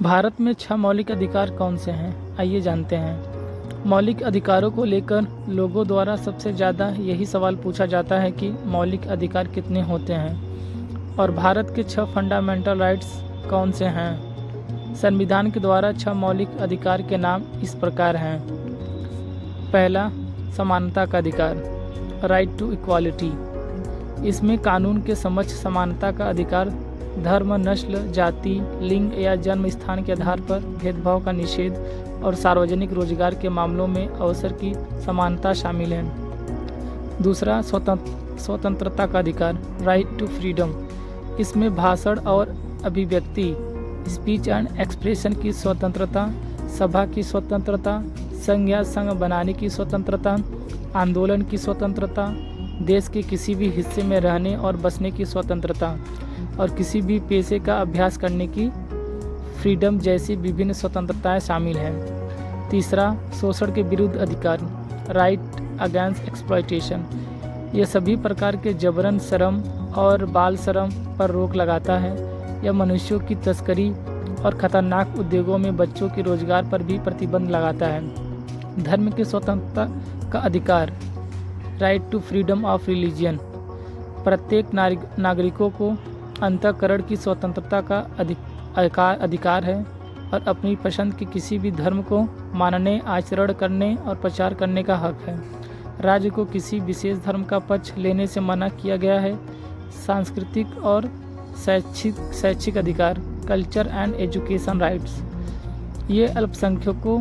भारत में 6 मौलिक अधिकार कौन से हैं? आइए जानते हैं। मौलिक अधिकारों को लेकर लोगों द्वारा सबसे ज़्यादा यही सवाल पूछा जाता है कि मौलिक अधिकार कितने होते हैं और भारत के 6 फंडामेंटल राइट्स कौन से हैं। संविधान के द्वारा 6 मौलिक अधिकार के नाम इस प्रकार हैं। पहला, समानता का अधिकार, राइट टू इक्वालिटी। इसमें कानून के समक्ष समानता का अधिकार, धर्म, नस्ल, जाति, लिंग या जन्म स्थान के आधार पर भेदभाव का निषेध और सार्वजनिक रोजगार के मामलों में अवसर की समानता शामिल है। दूसरा, स्वतंत्रता का अधिकार, राइट टू फ्रीडम। इसमें भाषण और अभिव्यक्ति, स्पीच एंड एक्सप्रेशन की स्वतंत्रता, सभा की स्वतंत्रता, संघ या संघ बनाने की स्वतंत्रता, आंदोलन की स्वतंत्रता, देश के किसी भी हिस्से में रहने और बसने की स्वतंत्रता और किसी भी पेशे का अभ्यास करने की फ्रीडम जैसी विभिन्न स्वतंत्रताएं शामिल हैं। तीसरा, शोषण के विरुद्ध अधिकार, राइट अगेंस्ट एक्सप्लॉयटेशन। यह सभी प्रकार के जबरन श्रम और बाल श्रम पर रोक लगाता है। यह मनुष्यों की तस्करी और खतरनाक उद्योगों में बच्चों के रोजगार पर भी प्रतिबंध लगाता है। धर्म की स्वतंत्रता का अधिकार, right to freedom of religion. प्रत्येक नागरिकों को अंतःकरण की स्वतंत्रता का अधिकार है और अपनी पसंद के किसी भी धर्म को मानने, आचरण करने और प्रचार करने का हक है। राज्य को किसी विशेष धर्म का पक्ष लेने से मना किया गया है। सांस्कृतिक और शैक्षिक अधिकार, कल्चर एंड एजुकेशन राइट्स। ये अल्पसंख्यकों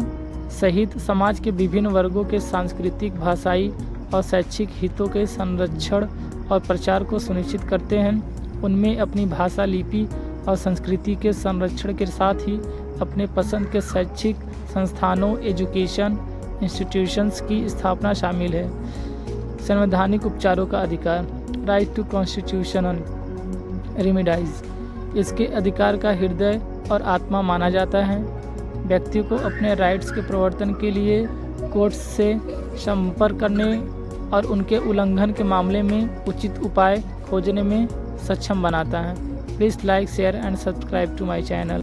सहित समाज के विभिन्न वर्गों के सांस्कृतिक, भाषाई और शैक्षिक हितों के संरक्षण और प्रचार को सुनिश्चित करते हैं। उनमें अपनी भाषा, लिपि और संस्कृति के संरक्षण के साथ ही अपने पसंद के शैक्षिक संस्थानों, एजुकेशन इंस्टीट्यूशंस की स्थापना शामिल है। संवैधानिक उपचारों का अधिकार, राइट टू कॉन्स्टिट्यूशनल रेमेडीज। इसके अधिकार का हृदय और आत्मा माना जाता है। व्यक्ति को अपने राइट्स के प्रवर्तन के लिए कोर्ट से संपर्क करने और उनके उल्लंघन के मामले में उचित उपाय खोजने में सक्षम बनाता है। Please like, share and subscribe to my channel.